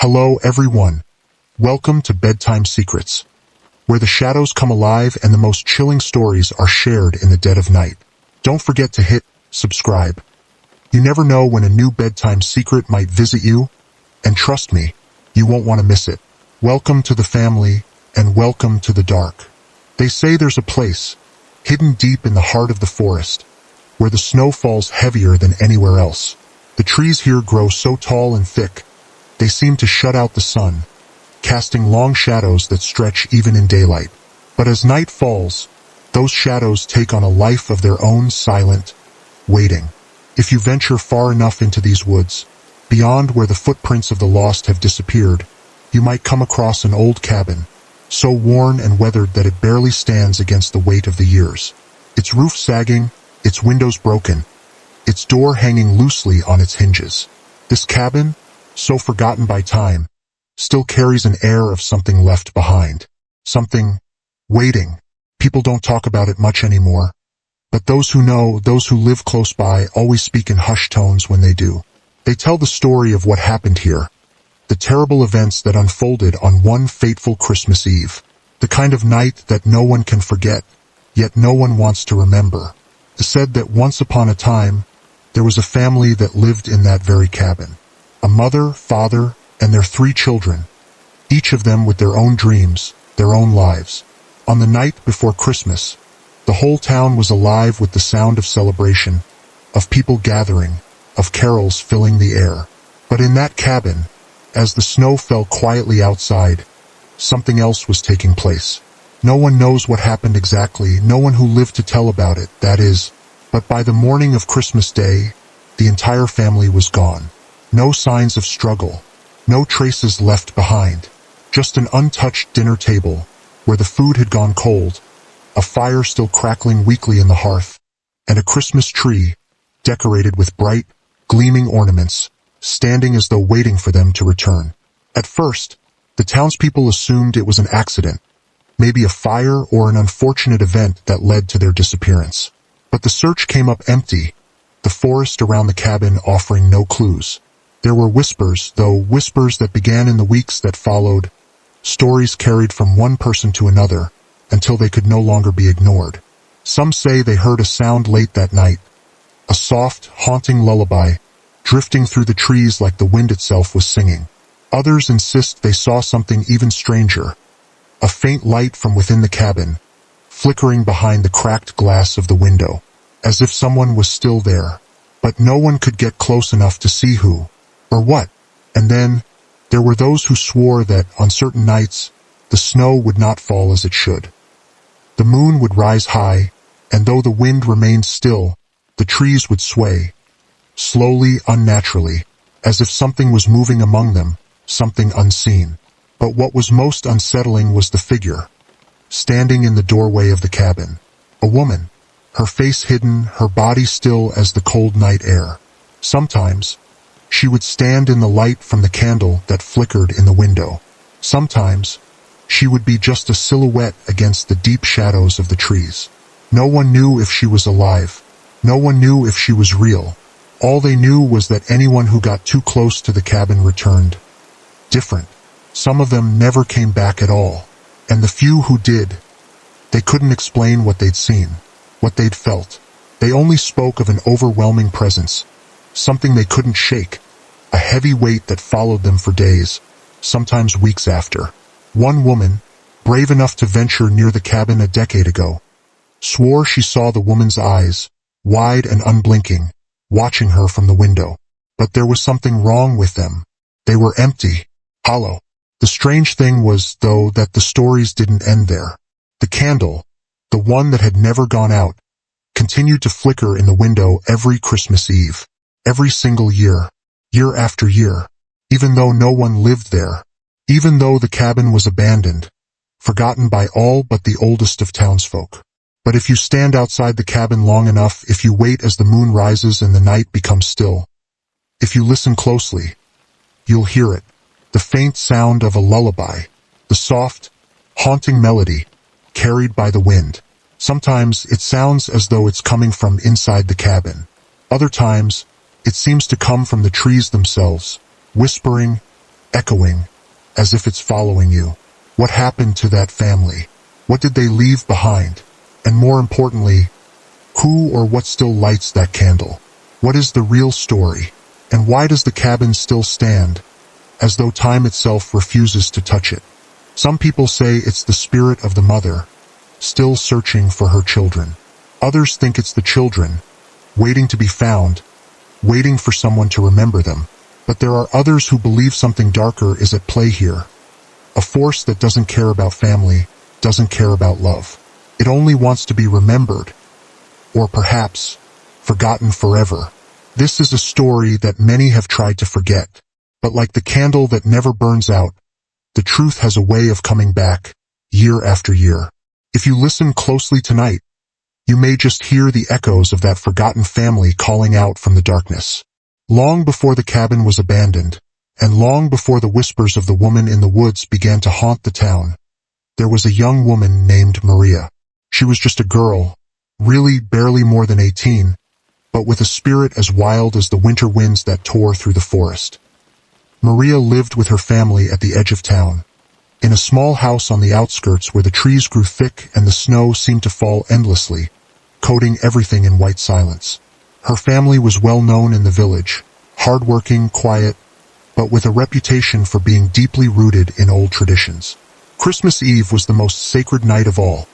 Hello everyone. Welcome to Bedtime Secrets, where the shadows come alive and the most chilling stories are shared in the dead of night. Don't forget to hit subscribe. You never know when a new bedtime secret might visit you, and trust me, you won't want to miss it. Welcome to the family, and welcome to the dark. They say there's a place, hidden deep in the heart of the forest, where the snow falls heavier than anywhere else. The trees here grow so tall and thick, they seem to shut out the sun, casting long shadows that stretch even in daylight. But as night falls, those shadows take on a life of their own, silent, waiting. If you venture far enough into these woods, beyond where the footprints of the lost have disappeared, you might come across an old cabin, so worn and weathered that it barely stands against the weight of the years. Its roof sagging, its windows broken, its door hanging loosely on its hinges. This cabin, so forgotten by time, still carries an air of something left behind. Something waiting. People don't talk about it much anymore, but those who know, those who live close by, always speak in hushed tones when they do. They tell the story of what happened here, the terrible events that unfolded on one fateful Christmas Eve, the kind of night that no one can forget, yet no one wants to remember. It is said that once upon a time, there was a family that lived in that very cabin. A mother, father, and their 3 children, each of them with their own dreams, their own lives. On the night before Christmas, the whole town was alive with the sound of celebration, of people gathering, of carols filling the air. But in that cabin, as the snow fell quietly outside, something else was taking place. No one knows what happened exactly, no one who lived to tell about it, that is. But by the morning of Christmas Day, the entire family was gone. No signs of struggle, no traces left behind. Just an untouched dinner table, where the food had gone cold, a fire still crackling weakly in the hearth, and a Christmas tree, decorated with bright, gleaming ornaments, standing as though waiting for them to return. At first, the townspeople assumed it was an accident, maybe a fire or an unfortunate event that led to their disappearance. But the search came up empty, the forest around the cabin offering no clues. There were whispers, though whispers that began in the weeks that followed, stories carried from one person to another, until they could no longer be ignored. Some say they heard a sound late that night, a soft, haunting lullaby, drifting through the trees like the wind itself was singing. Others insist they saw something even stranger, a faint light from within the cabin, flickering behind the cracked glass of the window, as if someone was still there, but no one could get close enough to see who, or what. And then, there were those who swore that, on certain nights, the snow would not fall as it should. The moon would rise high, and though the wind remained still, the trees would sway, slowly, unnaturally, as if something was moving among them, something unseen. But what was most unsettling was the figure, standing in the doorway of the cabin. A woman, her face hidden, her body still as the cold night air. Sometimes, she would stand in the light from the candle that flickered in the window. Sometimes, she would be just a silhouette against the deep shadows of the trees. No one knew if she was alive. No one knew if she was real. All they knew was that anyone who got too close to the cabin returned different. Some of them never came back at all. And the few who did, they couldn't explain what they'd seen, what they'd felt. They only spoke of an overwhelming presence, something they couldn't shake, a heavy weight that followed them for days, sometimes weeks after. One woman, brave enough to venture near the cabin a decade ago, swore she saw the woman's eyes, wide and unblinking, watching her from the window. But there was something wrong with them. They were empty, hollow. The strange thing was, though, that the stories didn't end there. The candle, the one that had never gone out, continued to flicker in the window every Christmas Eve, every single year, year after year, even though no one lived there, even though the cabin was abandoned, forgotten by all but the oldest of townsfolk. But if you stand outside the cabin long enough, if you wait as the moon rises and the night becomes still, if you listen closely, you'll hear it. The faint sound of a lullaby, the soft, haunting melody, carried by the wind. Sometimes it sounds as though it's coming from inside the cabin. Other times, it seems to come from the trees themselves, whispering, echoing, as if it's following you. What happened to that family? What did they leave behind? And more importantly, who or what still lights that candle? What is the real story? And why does the cabin still stand, as though time itself refuses to touch it? Some people say it's the spirit of the mother, still searching for her children. Others think it's the children, waiting to be found, waiting for someone to remember them. But there are others who believe something darker is at play here. A force that doesn't care about family, doesn't care about love. It only wants to be remembered, or perhaps forgotten forever. This is a story that many have tried to forget, but like the candle that never burns out, the truth has a way of coming back, year after year. If you listen closely tonight, you may just hear the echoes of that forgotten family calling out from the darkness. Long before the cabin was abandoned, and long before the whispers of the woman in the woods began to haunt the town, there was a young woman named Maria. She was just a girl, really barely more than 18, but with a spirit as wild as the winter winds that tore through the forest. Maria lived with her family at the edge of town, in a small house on the outskirts where the trees grew thick and the snow seemed to fall endlessly, coating everything in white silence. Her family was well known in the village, hardworking, quiet, but with a reputation for being deeply rooted in old traditions. Christmas Eve was the most sacred night of all,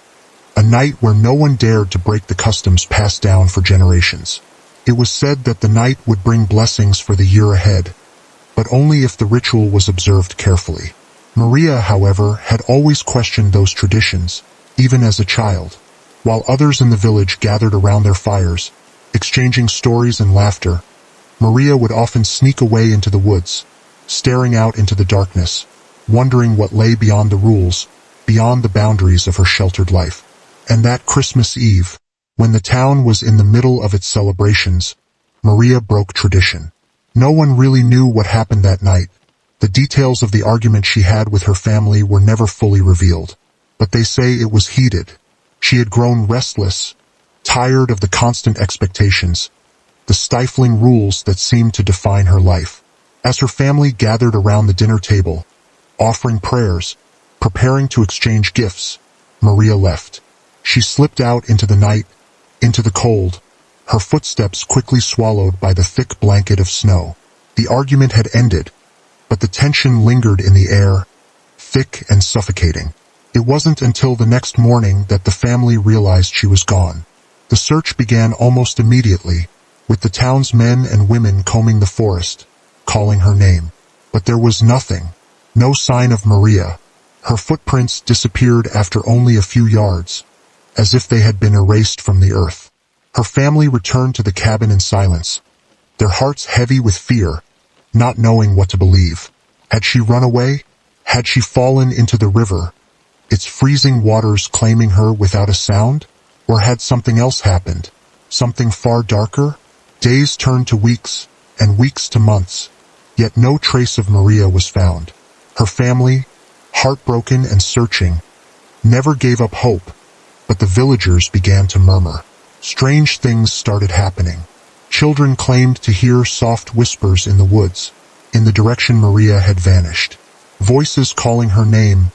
a night where no one dared to break the customs passed down for generations. It was said that the night would bring blessings for the year ahead, but only if the ritual was observed carefully. Maria, however, had always questioned those traditions, even as a child. While others in the village gathered around their fires, exchanging stories and laughter, Maria would often sneak away into the woods, staring out into the darkness, wondering what lay beyond the rules, beyond the boundaries of her sheltered life. And that Christmas Eve, when the town was in the middle of its celebrations, Maria broke tradition. No one really knew what happened that night. The details of the argument she had with her family were never fully revealed, but they say it was heated. She had grown restless, tired of the constant expectations, the stifling rules that seemed to define her life. As her family gathered around the dinner table, offering prayers, preparing to exchange gifts, Maria left. She slipped out into the night, into the cold, her footsteps quickly swallowed by the thick blanket of snow. The argument had ended, but the tension lingered in the air, thick and suffocating. It wasn't until the next morning that the family realized she was gone. The search began almost immediately, with the town's men and women combing the forest, calling her name. But there was nothing, no sign of Maria. Her footprints disappeared after only a few yards, as if they had been erased from the earth. Her family returned to the cabin in silence, their hearts heavy with fear, not knowing what to believe. Had she run away? Had she fallen into the river, its freezing waters claiming her without a sound? Or had something else happened, something far darker? Days turned to weeks, and weeks to months, yet no trace of Maria was found. Her family, heartbroken and searching, never gave up hope, but the villagers began to murmur. Strange things started happening. Children claimed to hear soft whispers in the woods, in the direction Maria had vanished. Voices calling her name,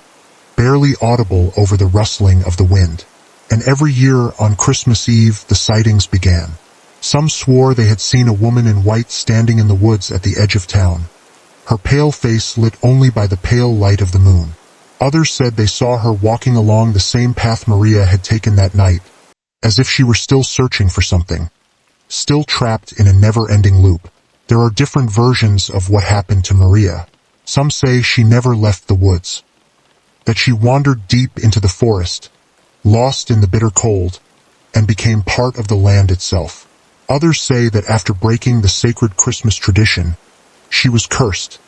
barely audible over the rustling of the wind. And every year on Christmas Eve the sightings began. Some swore they had seen a woman in white standing in the woods at the edge of town, her pale face lit only by the pale light of the moon. Others said they saw her walking along the same path Maria had taken that night, as if she were still searching for something, still trapped in a never-ending loop. There are different versions of what happened to Maria. Some say she never left the woods, that she wandered deep into the forest, lost in the bitter cold, and became part of the land itself. Others say that after breaking the sacred Christmas tradition, she was cursed,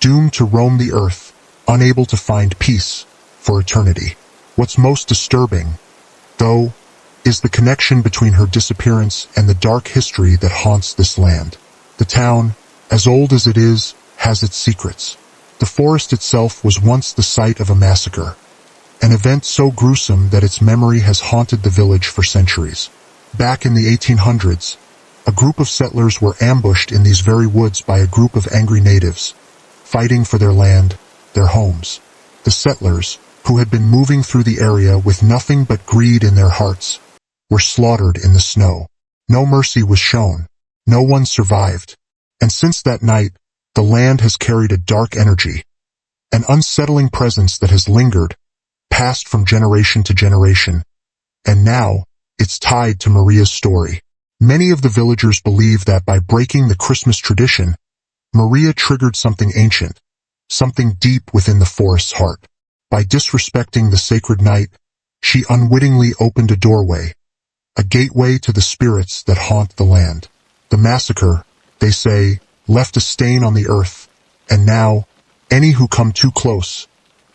doomed to roam the earth, unable to find peace for eternity. What's most disturbing, though, is the connection between her disappearance and the dark history that haunts this land. The town, as old as it is, has its secrets. The forest itself was once the site of a massacre, an event so gruesome that its memory has haunted the village for centuries. Back in the 1800s, a group of settlers were ambushed in these very woods by a group of angry natives, fighting for their land, their homes. The settlers, who had been moving through the area with nothing but greed in their hearts, were slaughtered in the snow. No mercy was shown. No one survived. And since that night, the land has carried a dark energy, an unsettling presence that has lingered, passed from generation to generation. And now, it's tied to Maria's story. Many of the villagers believe that by breaking the Christmas tradition, Maria triggered something ancient, something deep within the forest's heart. By disrespecting the sacred night, she unwittingly opened a doorway, a gateway to the spirits that haunt the land. The massacre, they say, left a stain on the earth, and now, any who come too close,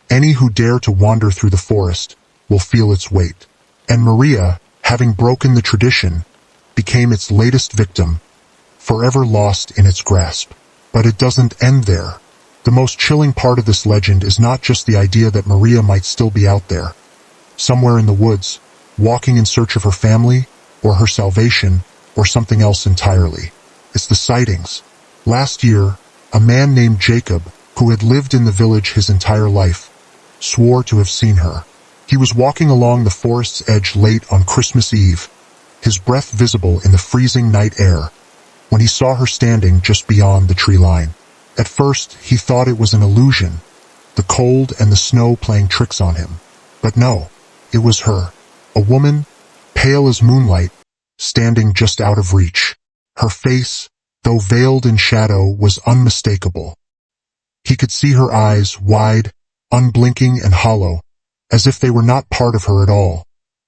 any who dare to wander through the forest, will feel its weight. And Maria, having broken the tradition, became its latest victim, forever lost in its grasp. But it doesn't end there. The most chilling part of this legend is not just the idea that Maria might still be out there, somewhere in the woods, walking in search of her family, or her salvation, or something else entirely. It's the sightings. Last year, a man named Jacob, who had lived in the village his entire life, swore to have seen her. He was walking along the forest's edge late on Christmas Eve, his breath visible in the freezing night air, when he saw her standing just beyond the tree line. At first, he thought it was an illusion, the cold and the snow playing tricks on him. But no, it was her, a woman, pale as moonlight, standing just out of reach. Her face, though veiled in shadow, was unmistakable. He could see her eyes, wide, unblinking and hollow, as if they were not part of her at all,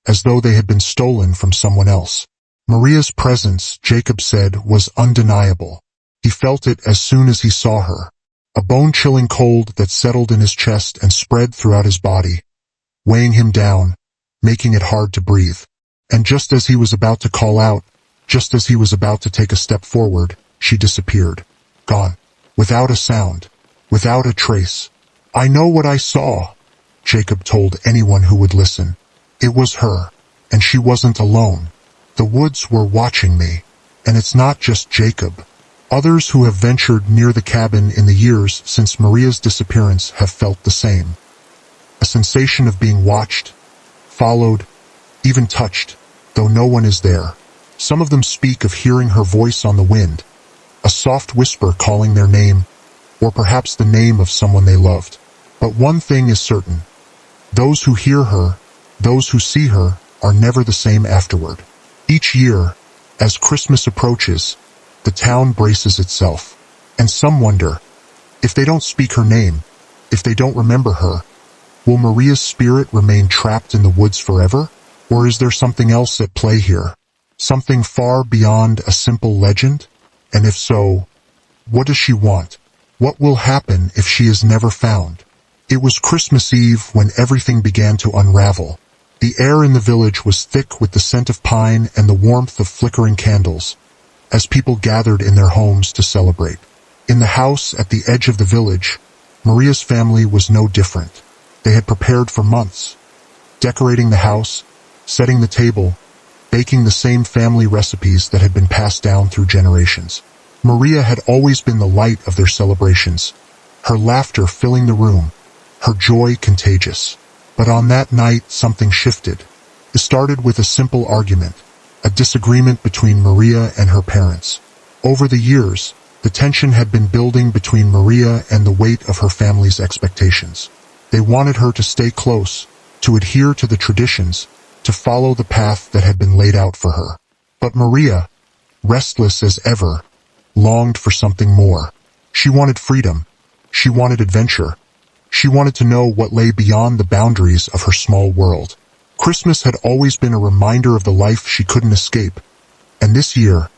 as though they had been stolen from someone else. Maria's presence, Jacob said, was undeniable. He felt it as soon as he saw her, a bone-chilling cold that settled in his chest and spread throughout his body, weighing him down, making it hard to breathe. And just as he was about to call out, just as he was about to take a step forward, she disappeared. Gone. Without a sound. Without a trace. "I know what I saw," Jacob told anyone who would listen. "It was her, and she wasn't alone. The woods were watching me. And it's not just Jacob. Others who have ventured near the cabin in the years since Maria's disappearance have felt the same. A sensation of being watched, followed, even touched, though no one is there. Some of them speak of hearing her voice on the wind, a soft whisper calling their name, or perhaps the name of someone they loved. But one thing is certain. Those who hear her, those who see her, are never the same afterward. Each year, as Christmas approaches, the town braces itself. And some wonder, if they don't speak her name, if they don't remember her, will Maria's spirit remain trapped in the woods forever? Or is there something else at play here? Something far beyond a simple legend? And if so, what does she want? What will happen if she is never found? It was Christmas Eve when everything began to unravel. The air in the village was thick with the scent of pine and the warmth of flickering candles, as people gathered in their homes to celebrate. In the house at the edge of the village, Maria's family was no different. They had prepared for months, decorating the house, setting the table, baking the same family recipes that had been passed down through generations. Maria had always been the light of their celebrations, her laughter filling the room, her joy contagious. But on that night, something shifted. It started with a simple argument, a disagreement between Maria and her parents. Over the years, the tension had been building between Maria and the weight of her family's expectations. They wanted her to stay close, to adhere to the traditions, to follow the path that had been laid out for her. But Maria, restless as ever, longed for something more. She wanted freedom. She wanted adventure. She wanted to know what lay beyond the boundaries of her small world. Christmas had always been a reminder of the life she couldn't escape, and this year,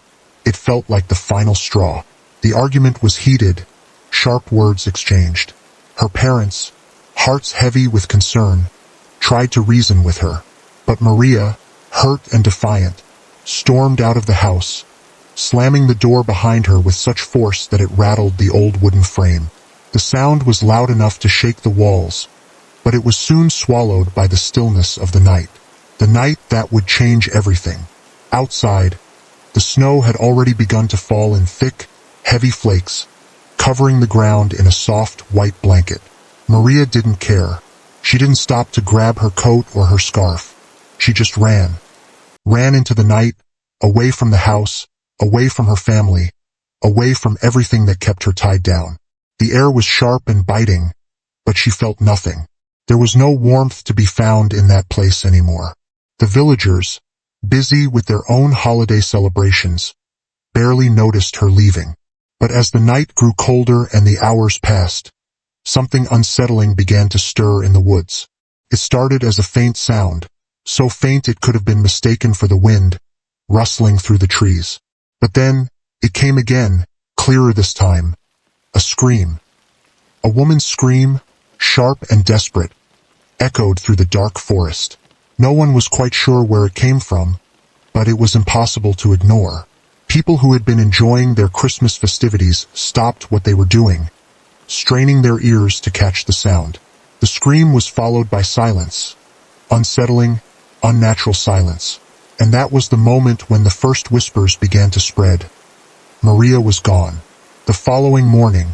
it felt like the final straw. The argument was heated, sharp words exchanged. Her parents, hearts heavy with concern, tried to reason with her. But Maria, hurt and defiant, stormed out of the house, slamming the door behind her with such force that it rattled the old wooden frame. The sound was loud enough to shake the walls, but it was soon swallowed by the stillness of the night that would change everything. Outside, the snow had already begun to fall in thick, heavy flakes, covering the ground in a soft, white blanket. Maria didn't care. She didn't stop to grab her coat or her scarf. She just ran. Ran into the night, away from the house, away from her family, away from everything that kept her tied down. The air was sharp and biting, but she felt nothing. There was no warmth to be found in that place anymore. The villagers, busy with their own holiday celebrations, barely noticed her leaving. But as the night grew colder and the hours passed, something unsettling began to stir in the woods. It started as a faint sound, so faint it could have been mistaken for the wind, rustling through the trees. But then, it came again, clearer this time. A scream. A woman's scream, sharp and desperate, echoed through the dark forest. No one was quite sure where it came from, but it was impossible to ignore. People who had been enjoying their Christmas festivities stopped what they were doing, straining their ears to catch the sound. The scream was followed by silence. Unsettling, unnatural silence. And that was the moment when the first whispers began to spread. Maria was gone. The following morning,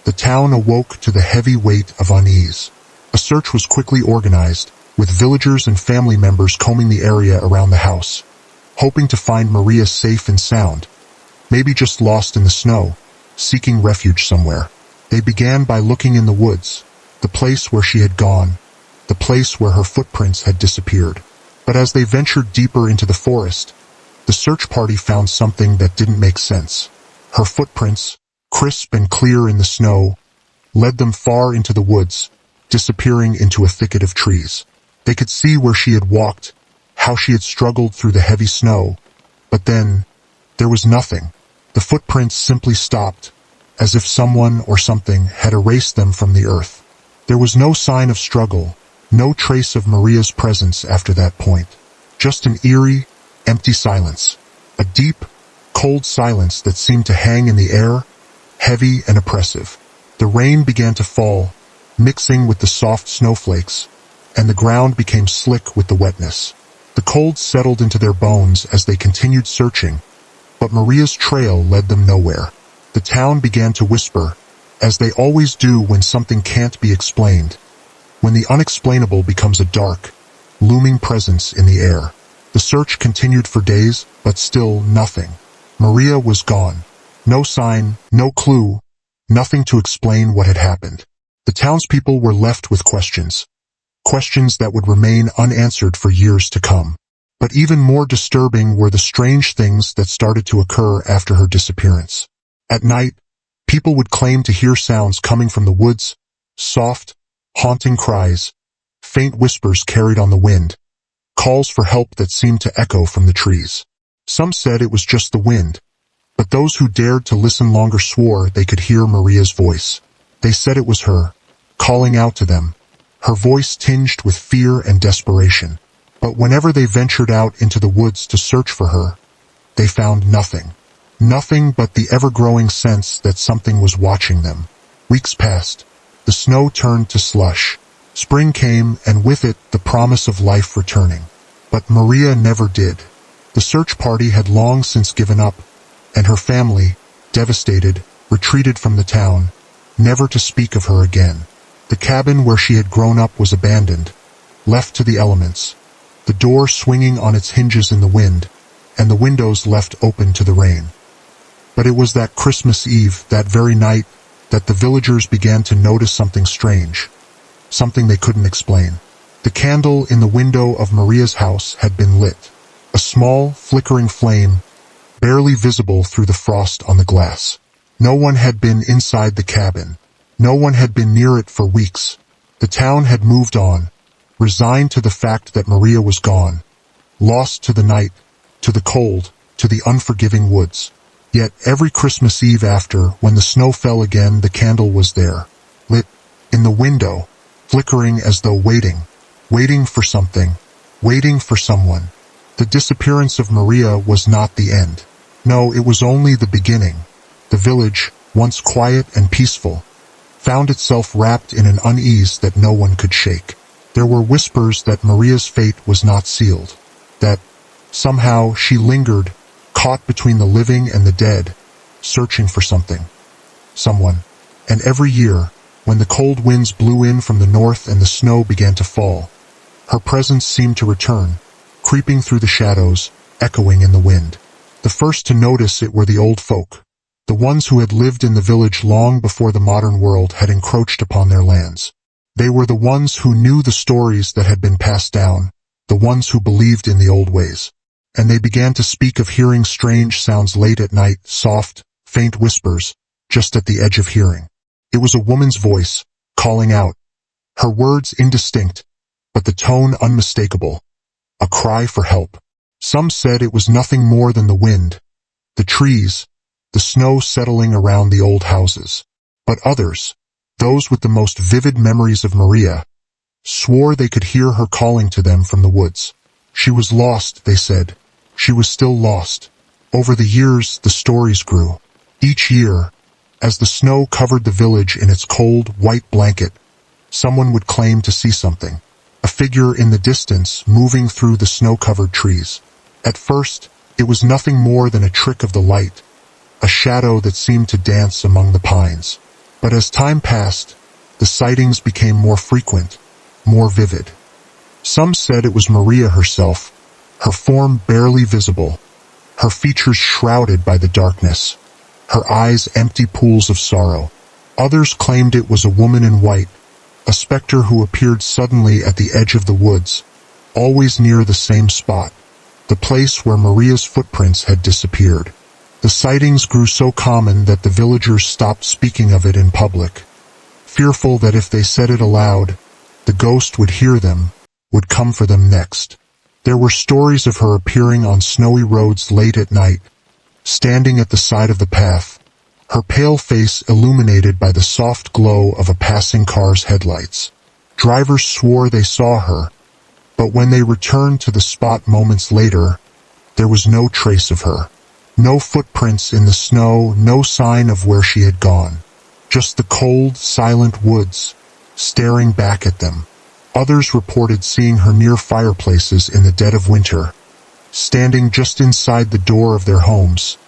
the town awoke to the heavy weight of unease. A search was quickly organized, with villagers and family members combing the area around the house, hoping to find Maria safe and sound, maybe just lost in the snow, seeking refuge somewhere. They began by looking in the woods, the place where she had gone, the place where her footprints had disappeared. But as they ventured deeper into the forest, the search party found something that didn't make sense. Her footprints, crisp and clear in the snow, led them far into the woods, disappearing into a thicket of trees. They could see where she had walked, how she had struggled through the heavy snow, but then, there was nothing. The footprints simply stopped, as if someone or something had erased them from the earth. There was no sign of struggle, no trace of Maria's presence after that point. Just an eerie, empty silence. A deep, cold silence that seemed to hang in the air, heavy and oppressive. The rain began to fall, mixing with the soft snowflakes, and the ground became slick with the wetness. The cold settled into their bones as they continued searching, but Maria's trail led them nowhere. The town began to whisper, as they always do when something can't be explained, when the unexplainable becomes a dark, looming presence in the air. The search continued for days, but still nothing. Maria was gone. No sign, no clue, nothing to explain what had happened. The townspeople were left with questions. Questions that would remain unanswered for years to come. But even more disturbing were the strange things that started to occur after her disappearance. At night, people would claim to hear sounds coming from the woods, soft, haunting cries, faint whispers carried on the wind, calls for help that seemed to echo from the trees. Some said it was just the wind, but those who dared to listen longer swore they could hear Maria's voice. They said it was her, calling out to them, her voice tinged with fear and desperation. But whenever they ventured out into the woods to search for her, they found nothing. Nothing but the ever-growing sense that something was watching them. Weeks passed. The snow turned to slush. Spring came, and with it the promise of life returning. But Maria never did. The search party had long since given up, and her family, devastated, retreated from the town, never to speak of her again. The cabin where she had grown up was abandoned, left to the elements, the door swinging on its hinges in the wind, and the windows left open to the rain. But it was that Christmas Eve, that very night, that the villagers began to notice something strange, something they couldn't explain. The candle in the window of Maria's house had been lit, a small, flickering flame, barely visible through the frost on the glass. No one had been inside the cabin. No one had been near it for weeks. The town had moved on, resigned to the fact that Maria was gone, lost to the night, to the cold, to the unforgiving woods. Yet every Christmas Eve after, when the snow fell again, the candle was there, lit, in the window, flickering as though waiting for something, waiting for someone. The disappearance of Maria was not the end. No, it was only the beginning. The village, once quiet and peaceful, found itself wrapped in an unease that no one could shake. There were whispers that Maria's fate was not sealed, that somehow she lingered, caught between the living and the dead, searching for something, someone. And every year, when the cold winds blew in from the north and the snow began to fall, her presence seemed to return, creeping through the shadows, echoing in the wind. The first to notice it were the old folk, the ones who had lived in the village long before the modern world had encroached upon their lands. They were the ones who knew the stories that had been passed down, the ones who believed in the old ways. And they began to speak of hearing strange sounds late at night, soft, faint whispers, just at the edge of hearing. It was a woman's voice, calling out, her words indistinct, but the tone unmistakable, a cry for help. Some said it was nothing more than the wind, the trees, the snow settling around the old houses. But others, those with the most vivid memories of Maria, swore they could hear her calling to them from the woods. She was lost, they said. She was still lost. Over the years, the stories grew. Each year, as the snow covered the village in its cold, white blanket, someone would claim to see something. A figure in the distance moving through the snow-covered trees. At first, it was nothing more than a trick of the light, a shadow that seemed to dance among the pines. But as time passed, the sightings became more frequent, more vivid. Some said it was Maria herself, her form barely visible, her features shrouded by the darkness, her eyes empty pools of sorrow. Others claimed it was a woman in white, a specter who appeared suddenly at the edge of the woods, always near the same spot, the place where Maria's footprints had disappeared. The sightings grew so common that the villagers stopped speaking of it in public, fearful that if they said it aloud, the ghost would hear them, would come for them next. There were stories of her appearing on snowy roads late at night, standing at the side of the path, her pale face illuminated by the soft glow of a passing car's headlights. Drivers swore they saw her, but when they returned to the spot moments later, there was no trace of her. No footprints in the snow, no sign of where she had gone. Just the cold, silent woods, staring back at them. Others reported seeing her near fireplaces in the dead of winter, standing just inside the door of their homes,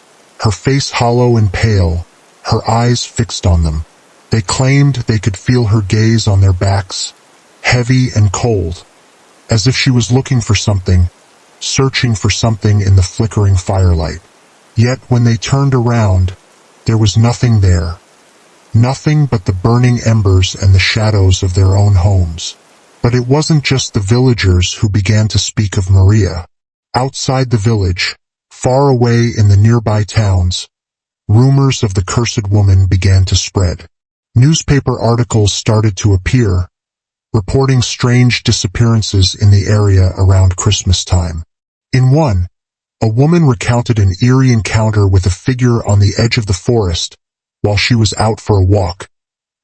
her face hollow and pale, her eyes fixed on them. They claimed they could feel her gaze on their backs, heavy and cold, as if she was looking for something, searching for something in the flickering firelight. Yet when they turned around, there was nothing there. Nothing but the burning embers and the shadows of their own homes. But it wasn't just the villagers who began to speak of Maria. Outside the village, far away in the nearby towns, rumors of the cursed woman began to spread. Newspaper articles started to appear, reporting strange disappearances in the area around Christmas time. In one, a woman recounted an eerie encounter with a figure on the edge of the forest while she was out for a walk,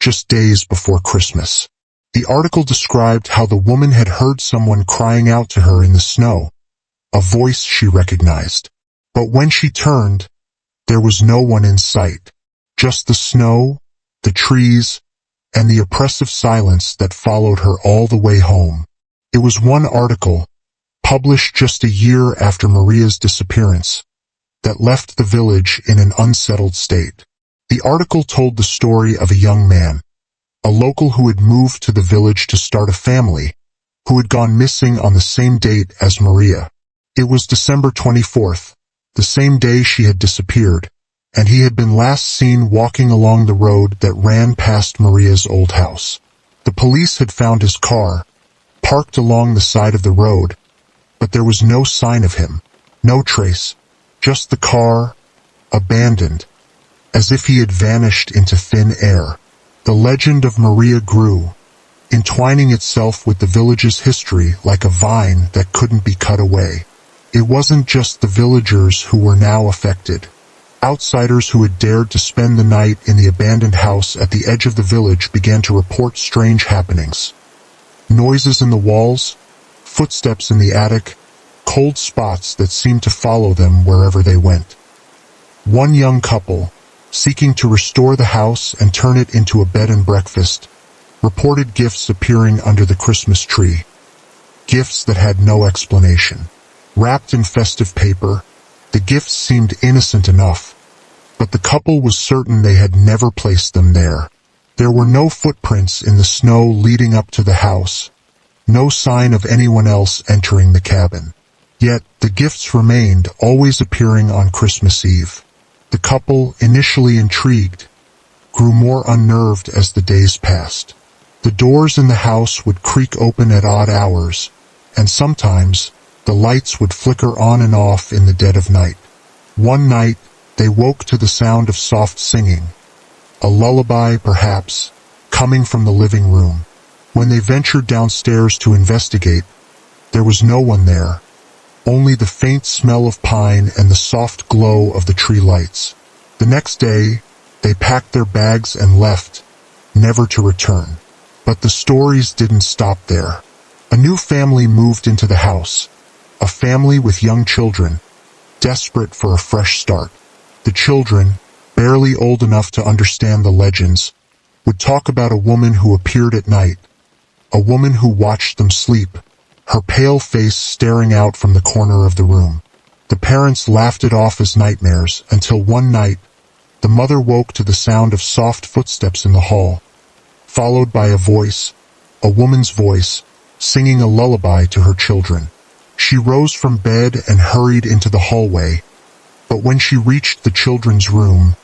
just days before Christmas. The article described how the woman had heard someone crying out to her in the snow, a voice she recognized. But when she turned, there was no one in sight, just the snow, the trees, and the oppressive silence that followed her all the way home. It was one article, published just a year after Maria's disappearance, that left the village in an unsettled state. The article told the story of a young man, a local who had moved to the village to start a family, who had gone missing on the same date as Maria. It was December 24th, the same day she had disappeared, and he had been last seen walking along the road that ran past Maria's old house. The police had found his car, parked along the side of the road, but there was no sign of him, no trace, just the car, abandoned, as if he had vanished into thin air. The legend of Maria grew, entwining itself with the village's history like a vine that couldn't be cut away. It wasn't just the villagers who were now affected. Outsiders who had dared to spend the night in the abandoned house at the edge of the village began to report strange happenings. Noises in the walls, footsteps in the attic, cold spots that seemed to follow them wherever they went. One young couple, seeking to restore the house and turn it into a bed and breakfast, reported gifts appearing under the Christmas tree. Gifts that had no explanation. Wrapped in festive paper, the gifts seemed innocent enough, but the couple was certain they had never placed them there. There were no footprints in the snow leading up to the house, no sign of anyone else entering the cabin. Yet, the gifts remained, always appearing on Christmas Eve. The couple, initially intrigued, grew more unnerved as the days passed. The doors in the house would creak open at odd hours, and sometimes, the lights would flicker on and off in the dead of night. One night, they woke to the sound of soft singing, a lullaby perhaps, coming from the living room. When they ventured downstairs to investigate, there was no one there, only the faint smell of pine and the soft glow of the tree lights. The next day, they packed their bags and left, never to return. But the stories didn't stop there. A new family moved into the house, a family with young children, desperate for a fresh start. The children, barely old enough to understand the legends, would talk about a woman who appeared at night, a woman who watched them sleep, her pale face staring out from the corner of the room. The parents laughed it off as nightmares until one night, the mother woke to the sound of soft footsteps in the hall, followed by a woman's voice, singing a lullaby to her children. She rose from bed and hurried into the hallway, but when she reached the children's room,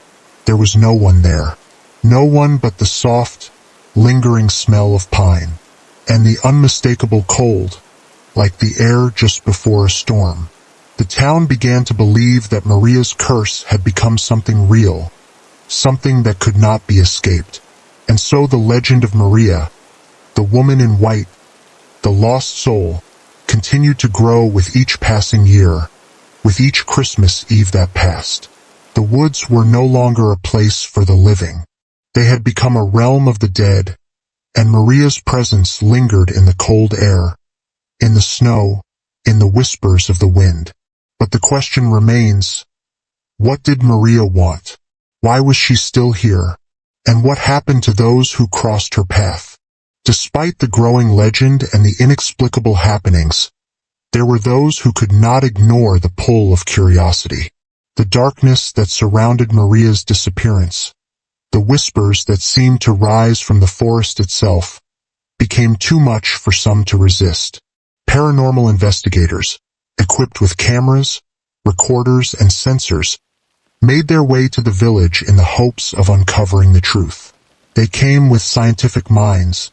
there was no one there. No one but the soft, lingering smell of pine, and the unmistakable cold, like the air just before a storm. The town began to believe that Maria's curse had become something real, something that could not be escaped. And so the legend of Maria, the woman in white, the lost soul, continued to grow with each passing year, with each Christmas Eve that passed. The woods were no longer a place for the living. They had become a realm of the dead, and Maria's presence lingered in the cold air, in the snow, in the whispers of the wind. But the question remains, what did Maria want? Why was she still here? And what happened to those who crossed her path? Despite the growing legend and the inexplicable happenings, there were those who could not ignore the pull of curiosity. The darkness that surrounded Maria's disappearance, the whispers that seemed to rise from the forest itself, became too much for some to resist. Paranormal investigators, equipped with cameras, recorders, and sensors, made their way to the village in the hopes of uncovering the truth. They came with scientific minds,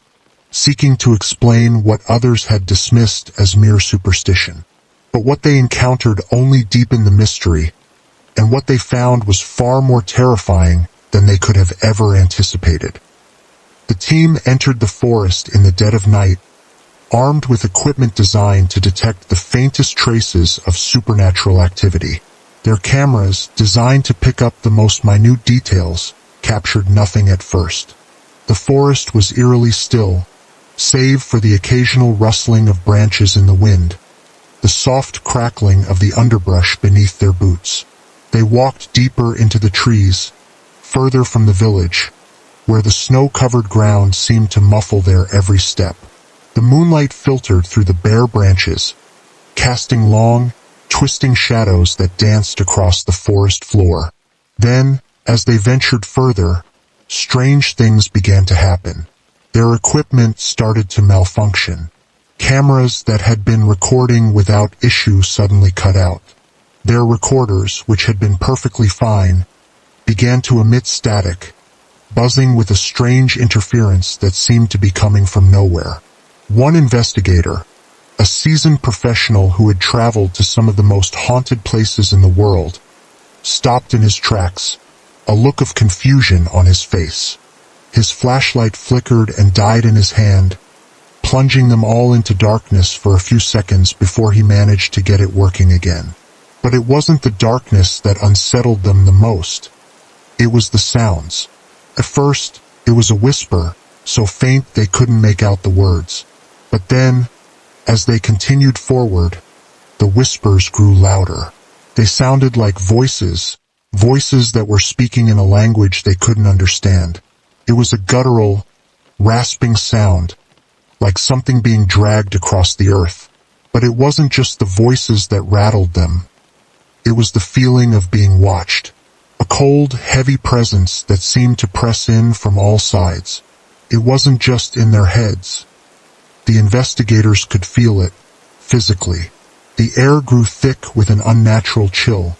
seeking to explain what others had dismissed as mere superstition. But what they encountered only deepened the mystery, and what they found was far more terrifying than they could have ever anticipated. The team entered the forest in the dead of night, armed with equipment designed to detect the faintest traces of supernatural activity. Their cameras, designed to pick up the most minute details, captured nothing at first. The forest was eerily still, save for the occasional rustling of branches in the wind, the soft crackling of the underbrush beneath their boots. They walked deeper into the trees, further from the village, where the snow-covered ground seemed to muffle their every step. The moonlight filtered through the bare branches, casting long, twisting shadows that danced across the forest floor. Then, as they ventured further, strange things began to happen. Their equipment started to malfunction. Cameras that had been recording without issue suddenly cut out. Their recorders, which had been perfectly fine, began to emit static, buzzing with a strange interference that seemed to be coming from nowhere. One investigator, a seasoned professional who had traveled to some of the most haunted places in the world, stopped in his tracks, a look of confusion on his face. His flashlight flickered and died in his hand, plunging them all into darkness for a few seconds before he managed to get it working again. But it wasn't the darkness that unsettled them the most. It was the sounds. At first, it was a whisper, so faint they couldn't make out the words. But then, as they continued forward, the whispers grew louder. They sounded like voices that were speaking in a language they couldn't understand. It was a guttural, rasping sound, like something being dragged across the earth. But it wasn't just the voices that rattled them. It was the feeling of being watched. A cold, heavy presence that seemed to press in from all sides. It wasn't just in their heads. The investigators could feel it, physically. The air grew thick with an unnatural chill,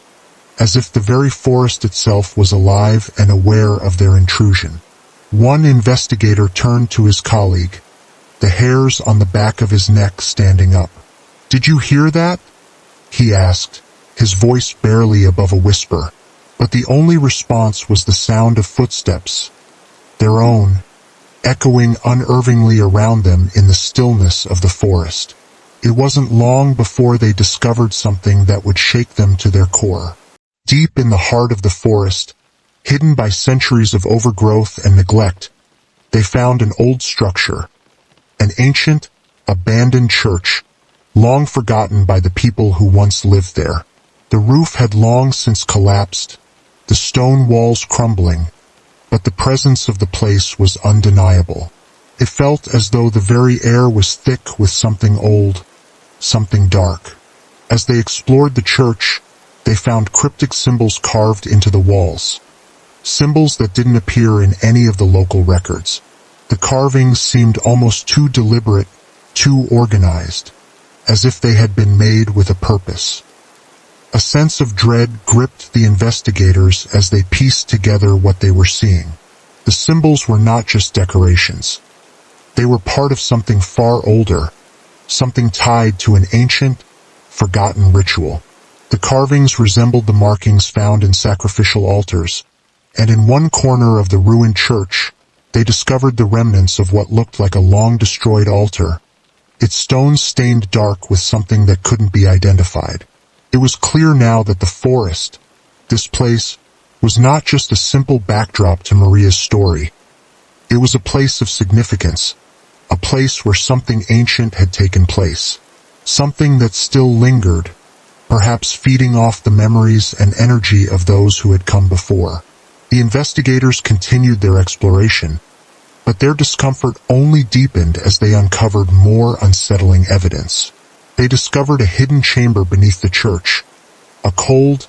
as if the very forest itself was alive and aware of their intrusion. One investigator turned to his colleague, the hairs on the back of his neck standing up. "Did you hear that?" he asked, his voice barely above a whisper. But the only response was the sound of footsteps, their own, echoing unervingly around them in the stillness of the forest. It wasn't long before they discovered something that would shake them to their core. Deep in the heart of the forest, hidden by centuries of overgrowth and neglect, they found an old structure, an ancient, abandoned church, long forgotten by the people who once lived there. The roof had long since collapsed, the stone walls crumbling, but the presence of the place was undeniable. It felt as though the very air was thick with something old, something dark. As they explored the church, they found cryptic symbols carved into the walls, symbols that didn't appear in any of the local records. The carvings seemed almost too deliberate, too organized, as if they had been made with a purpose. A sense of dread gripped the investigators as they pieced together what they were seeing. The symbols were not just decorations. They were part of something far older, something tied to an ancient, forgotten ritual. The carvings resembled the markings found in sacrificial altars, and in one corner of the ruined church, they discovered the remnants of what looked like a long-destroyed altar, its stones stained dark with something that couldn't be identified. It was clear now that the forest, this place, was not just a simple backdrop to Maria's story. It was a place of significance, a place where something ancient had taken place, something that still lingered, perhaps feeding off the memories and energy of those who had come before. The investigators continued their exploration, but their discomfort only deepened as they uncovered more unsettling evidence. They discovered a hidden chamber beneath the church, a cold,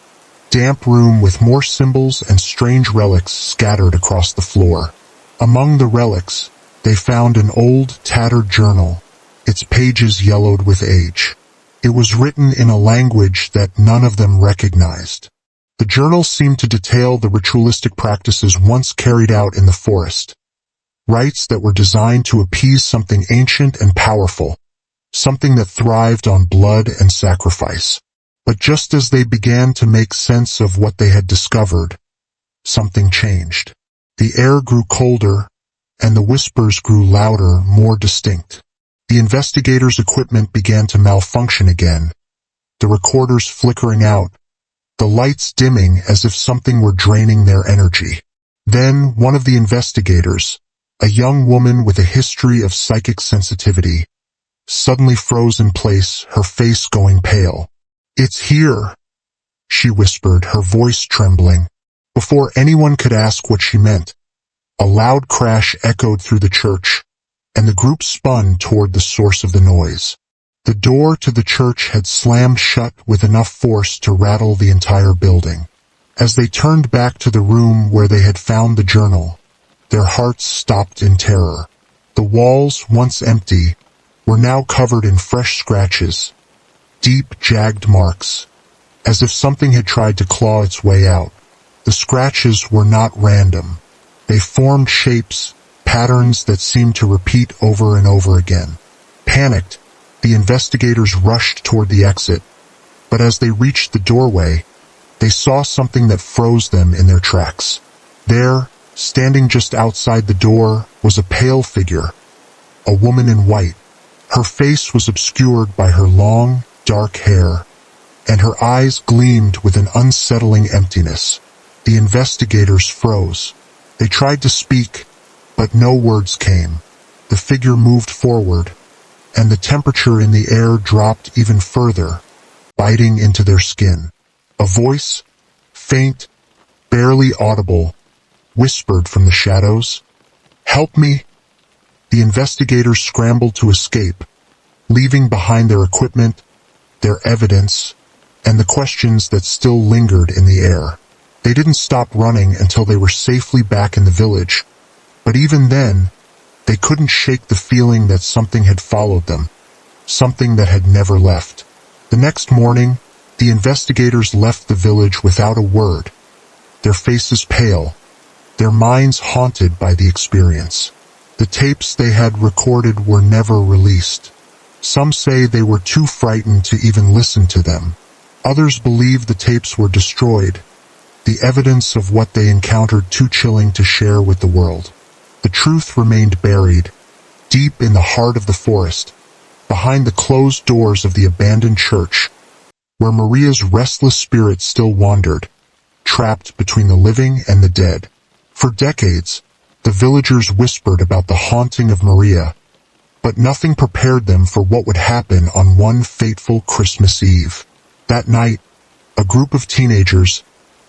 damp room with more symbols and strange relics scattered across the floor. Among the relics, they found an old, tattered journal, its pages yellowed with age. It was written in a language that none of them recognized. The journal seemed to detail the ritualistic practices once carried out in the forest, rites that were designed to appease something ancient and powerful, something that thrived on blood and sacrifice. But just as they began to make sense of what they had discovered, something changed. The air grew colder, and the whispers grew louder, more distinct. The investigators' equipment began to malfunction again, the recorders flickering out, the lights dimming as if something were draining their energy. Then one of the investigators, a young woman with a history of psychic sensitivity, suddenly froze in place, her face going pale. "It's here," she whispered, her voice trembling. Before anyone could ask what she meant, a loud crash echoed through the church, and the group spun toward the source of the noise. The door to the church had slammed shut with enough force to rattle the entire building. As they turned back to the room where they had found the journal, their hearts stopped in terror. The walls, once empty, were now covered in fresh scratches, deep, jagged marks, as if something had tried to claw its way out. The scratches were not random. They formed shapes, patterns that seemed to repeat over and over again. Panicked, the investigators rushed toward the exit, but as they reached the doorway, they saw something that froze them in their tracks. There, standing just outside the door, was a pale figure, a woman in white. Her face was obscured by her long, dark hair, and her eyes gleamed with an unsettling emptiness. The investigators froze. They tried to speak, but no words came. The figure moved forward, and the temperature in the air dropped even further, biting into their skin. A voice, faint, barely audible, whispered from the shadows, "Help me!" The investigators scrambled to escape, leaving behind their equipment, their evidence, and the questions that still lingered in the air. They didn't stop running until they were safely back in the village, but even then, they couldn't shake the feeling that something had followed them, something that had never left. The next morning, the investigators left the village without a word, their faces pale, their minds haunted by the experience. The tapes they had recorded were never released. Some say they were too frightened to even listen to them. Others believe the tapes were destroyed, the evidence of what they encountered too chilling to share with the world. The truth remained buried, deep in the heart of the forest, behind the closed doors of the abandoned church, where Maria's restless spirit still wandered, trapped between the living and the dead. For decades, the villagers whispered about the haunting of Maria, but nothing prepared them for what would happen on one fateful Christmas Eve. That night, a group of teenagers,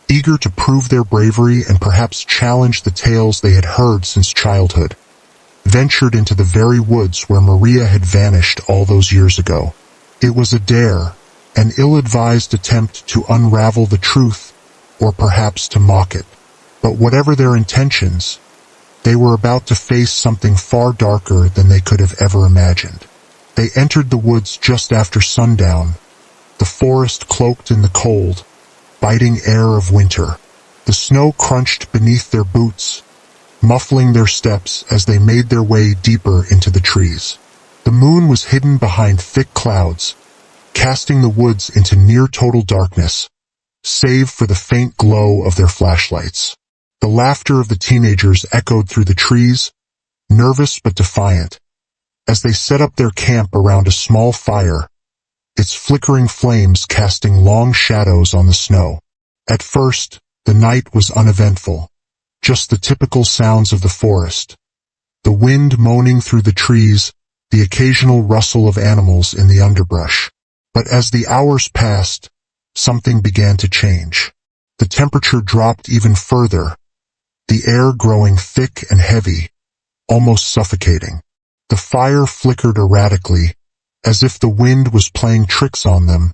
eager to prove their bravery and perhaps challenge the tales they had heard since childhood, ventured into the very woods where Maria had vanished all those years ago. It was a dare, an ill-advised attempt to unravel the truth, or perhaps to mock it. But whatever their intentions, they were about to face something far darker than they could have ever imagined. They entered the woods just after sundown, the forest cloaked in the cold, biting air of winter. The snow crunched beneath their boots, muffling their steps as they made their way deeper into the trees. The moon was hidden behind thick clouds, casting the woods into near-total darkness, save for the faint glow of their flashlights. The laughter of the teenagers echoed through the trees, nervous but defiant, as they set up their camp around a small fire, its flickering flames casting long shadows on the snow. At first, the night was uneventful, just the typical sounds of the forest, the wind moaning through the trees, the occasional rustle of animals in the underbrush. But as the hours passed, something began to change. The temperature dropped even further, the air growing thick and heavy, almost suffocating. The fire flickered erratically, as if the wind was playing tricks on them,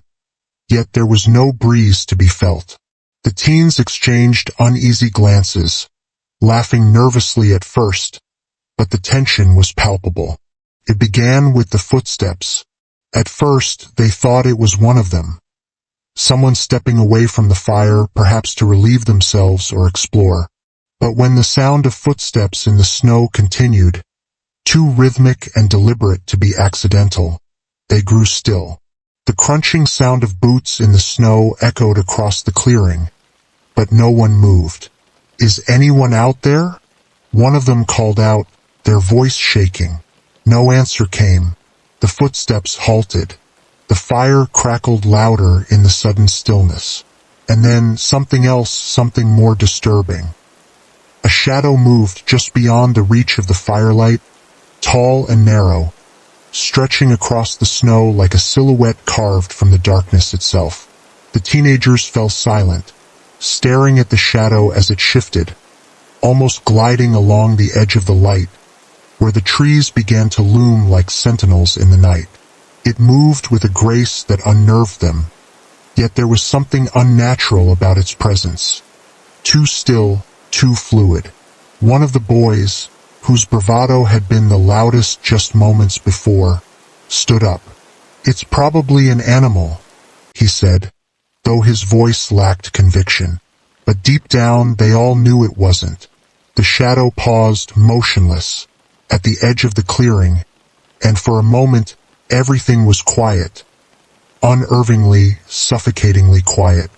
yet there was no breeze to be felt. The teens exchanged uneasy glances, laughing nervously at first, but the tension was palpable. It began with the footsteps. At first, they thought it was one of them, someone stepping away from the fire, perhaps to relieve themselves or explore. But when the sound of footsteps in the snow continued, too rhythmic and deliberate to be accidental, they grew still. The crunching sound of boots in the snow echoed across the clearing, but no one moved. "Is anyone out there?" one of them called out, their voice shaking. No answer came. The footsteps halted. The fire crackled louder in the sudden stillness. And then something else, something more disturbing. A shadow moved just beyond the reach of the firelight, tall and narrow, stretching across the snow like a silhouette carved from the darkness itself. The teenagers fell silent, staring at the shadow as it shifted, almost gliding along the edge of the light, where the trees began to loom like sentinels in the night. It moved with a grace that unnerved them, yet there was something unnatural about its presence. Too still, too fluid. One of the boys, whose bravado had been the loudest just moments before, stood up. "It's probably an animal," he said, though his voice lacked conviction. But deep down they all knew it wasn't. The shadow paused, motionless, at the edge of the clearing, and for a moment everything was quiet. Unnervingly, suffocatingly quiet.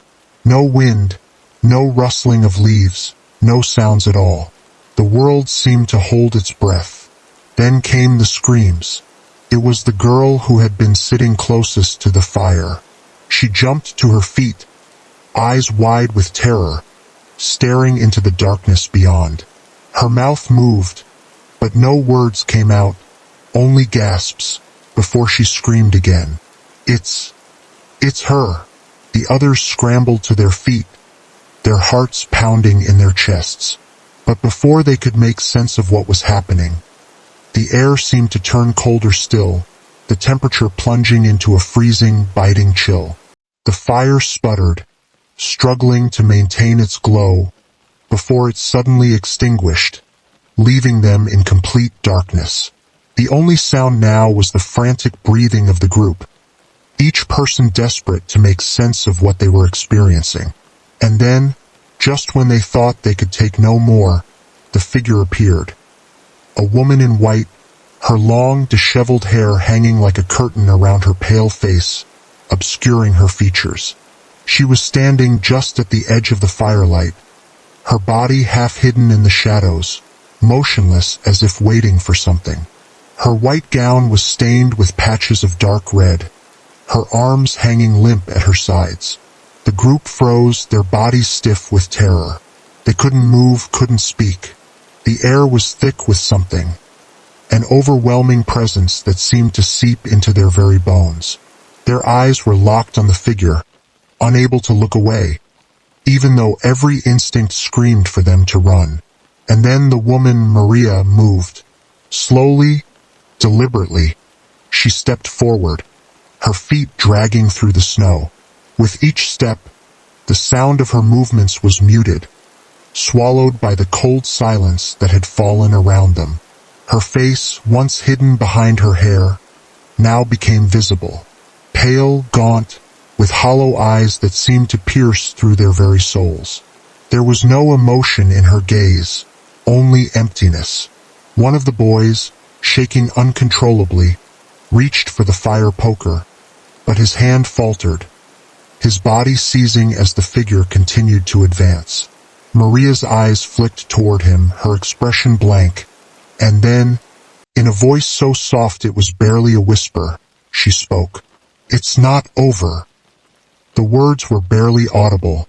No wind, no rustling of leaves, no sounds at all. The world seemed to hold its breath. Then came the screams. It was the girl who had been sitting closest to the fire. She jumped to her feet, eyes wide with terror, staring into the darkness beyond. Her mouth moved, but no words came out, only gasps, before she screamed again. It's her." The others scrambled to their feet, their hearts pounding in their chests. But before they could make sense of what was happening, the air seemed to turn colder still, the temperature plunging into a freezing, biting chill. The fire sputtered, struggling to maintain its glow before it suddenly extinguished, leaving them in complete darkness. The only sound now was the frantic breathing of the group, each person desperate to make sense of what they were experiencing. And then, just when they thought they could take no more, the figure appeared. A woman in white, her long, disheveled hair hanging like a curtain around her pale face, obscuring her features. She was standing just at the edge of the firelight, her body half hidden in the shadows, motionless as if waiting for something. Her white gown was stained with patches of dark red, her arms hanging limp at her sides. The group froze, their bodies stiff with terror. They couldn't move, couldn't speak. The air was thick with something, an overwhelming presence that seemed to seep into their very bones. Their eyes were locked on the figure, unable to look away, even though every instinct screamed for them to run. And then the woman, Maria, moved. Slowly, deliberately, she stepped forward, her feet dragging through the snow. With each step, the sound of her movements was muted, swallowed by the cold silence that had fallen around them. Her face, once hidden behind her hair, now became visible, pale, gaunt, with hollow eyes that seemed to pierce through their very souls. There was no emotion in her gaze, only emptiness. One of the boys, shaking uncontrollably, reached for the fire poker, but his hand faltered, his body seizing as the figure continued to advance. Maria's eyes flicked toward him, her expression blank, and then, in a voice so soft it was barely a whisper, she spoke. "It's not over." The words were barely audible,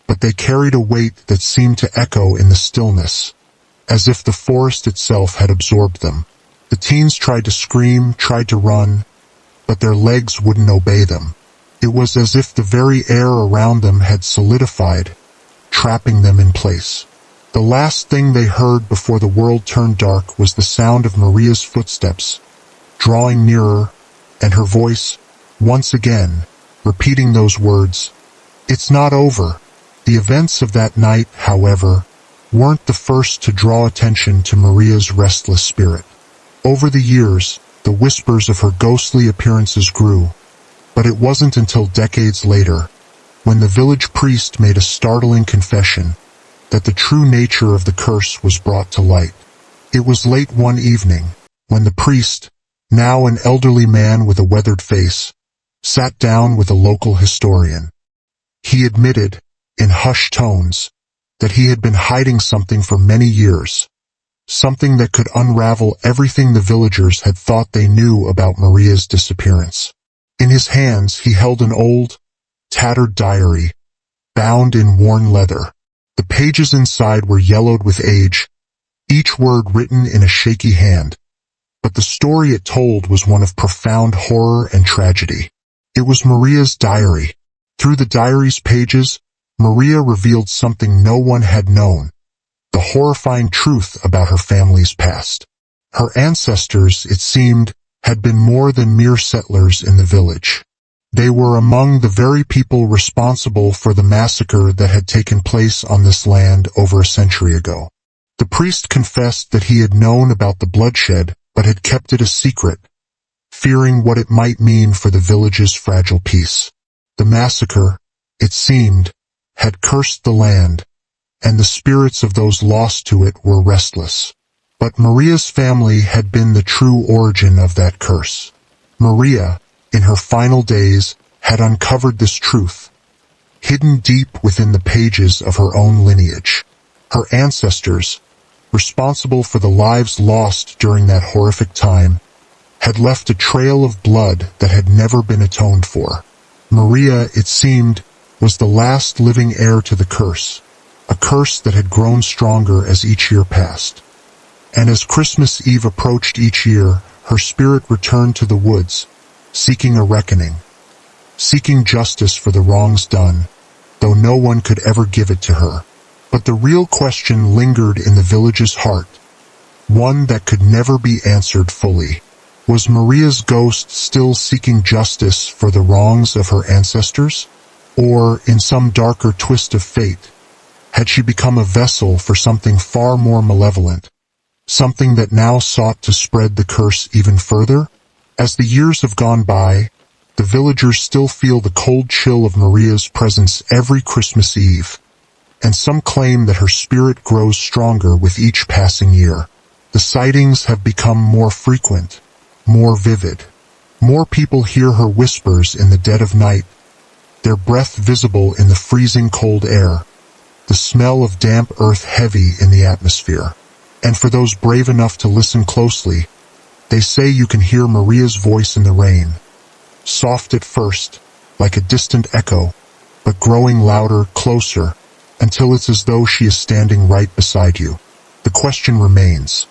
but they carried a weight that seemed to echo in the stillness, as if the forest itself had absorbed them. The teens tried to scream, tried to run, but their legs wouldn't obey them. It was as if the very air around them had solidified, trapping them in place. The last thing they heard before the world turned dark was the sound of Maria's footsteps, drawing nearer, and her voice, once again, repeating those words. "It's not over." The events of that night, however, weren't the first to draw attention to Maria's restless spirit. Over the years, the whispers of her ghostly appearances grew, but it wasn't until decades later, when the village priest made a startling confession, that the true nature of the curse was brought to light. It was late one evening, when the priest, now an elderly man with a weathered face, sat down with a local historian. He admitted, in hushed tones, that he had been hiding something for many years, something that could unravel everything the villagers had thought they knew about Maria's disappearance. In his hands he held an old, tattered diary, bound in worn leather. The pages inside were yellowed with age, each word written in a shaky hand. But the story it told was one of profound horror and tragedy. It was Maria's diary. Through the diary's pages, Maria revealed something no one had known, the horrifying truth about her family's past. Her ancestors, it seemed, had been more than mere settlers in the village. They were among the very people responsible for the massacre that had taken place on this land over a century ago. The priest confessed that he had known about the bloodshed, but had kept it a secret, fearing what it might mean for the village's fragile peace. The massacre, it seemed, had cursed the land, and the spirits of those lost to it were restless. But Maria's family had been the true origin of that curse. Maria, in her final days, had uncovered this truth, hidden deep within the pages of her own lineage. Her ancestors, responsible for the lives lost during that horrific time, had left a trail of blood that had never been atoned for. Maria, it seemed, was the last living heir to the curse, a curse that had grown stronger as each year passed. And as Christmas Eve approached each year, her spirit returned to the woods, seeking a reckoning, seeking justice for the wrongs done, though no one could ever give it to her. But the real question lingered in the village's heart, one that could never be answered fully. Was Maria's ghost still seeking justice for the wrongs of her ancestors? Or, in some darker twist of fate, had she become a vessel for something far more malevolent, something that now sought to spread the curse even further? As the years have gone by, the villagers still feel the cold chill of Maria's presence every Christmas Eve, and some claim that her spirit grows stronger with each passing year. The sightings have become more frequent, more vivid. More people hear her whispers in the dead of night, their breath visible in the freezing cold air, the smell of damp earth heavy in the atmosphere. And for those brave enough to listen closely, they say you can hear Maria's voice in the rain, soft at first, like a distant echo, but growing louder, closer, until it's as though she is standing right beside you. The question remains,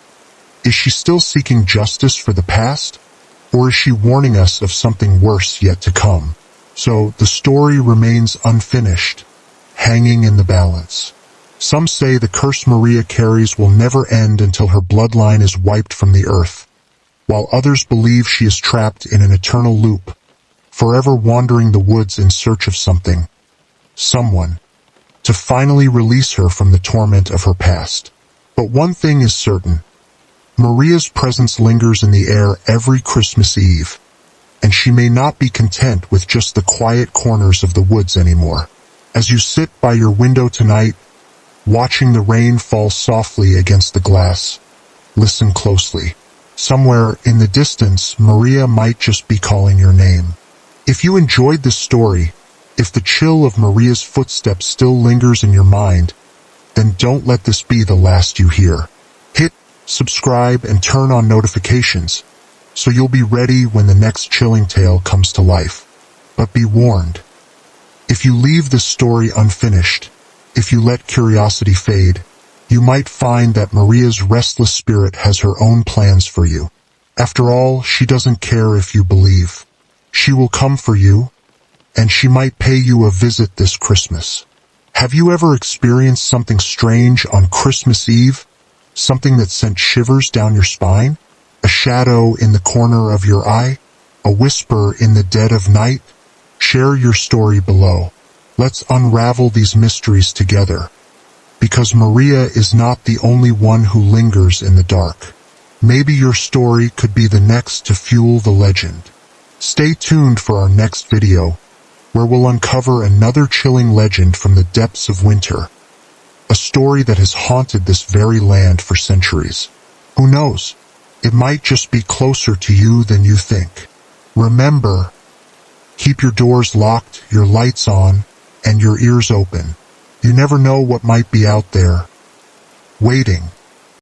is she still seeking justice for the past? Or is she warning us of something worse yet to come? So the story remains unfinished, hanging in the balance. Some say the curse Maria carries will never end until her bloodline is wiped from the earth, while others believe she is trapped in an eternal loop, forever wandering the woods in search of something, someone, to finally release her from the torment of her past. But one thing is certain, Maria's presence lingers in the air every Christmas Eve, and she may not be content with just the quiet corners of the woods anymore. As you sit by your window tonight, watching the rain fall softly against the glass, listen closely. Somewhere in the distance, Maria might just be calling your name. If you enjoyed this story, if the chill of Maria's footsteps still lingers in your mind, then don't let this be the last you hear. Hit subscribe and turn on notifications, so you'll be ready when the next chilling tale comes to life. But be warned, if you leave this story unfinished, if you let curiosity fade, you might find that Maria's restless spirit has her own plans for you. After all, she doesn't care if you believe. She will come for you, and she might pay you a visit this Christmas. Have you ever experienced something strange on Christmas Eve? Something that sent shivers down your spine? A shadow in the corner of your eye? A whisper in the dead of night? Share your story below. Let's unravel these mysteries together. Because Maria is not the only one who lingers in the dark. Maybe your story could be the next to fuel the legend. Stay tuned for our next video, where we'll uncover another chilling legend from the depths of winter. A story that has haunted this very land for centuries. Who knows? It might just be closer to you than you think. Remember, keep your doors locked, your lights on, and your ears open. You never know what might be out there, waiting.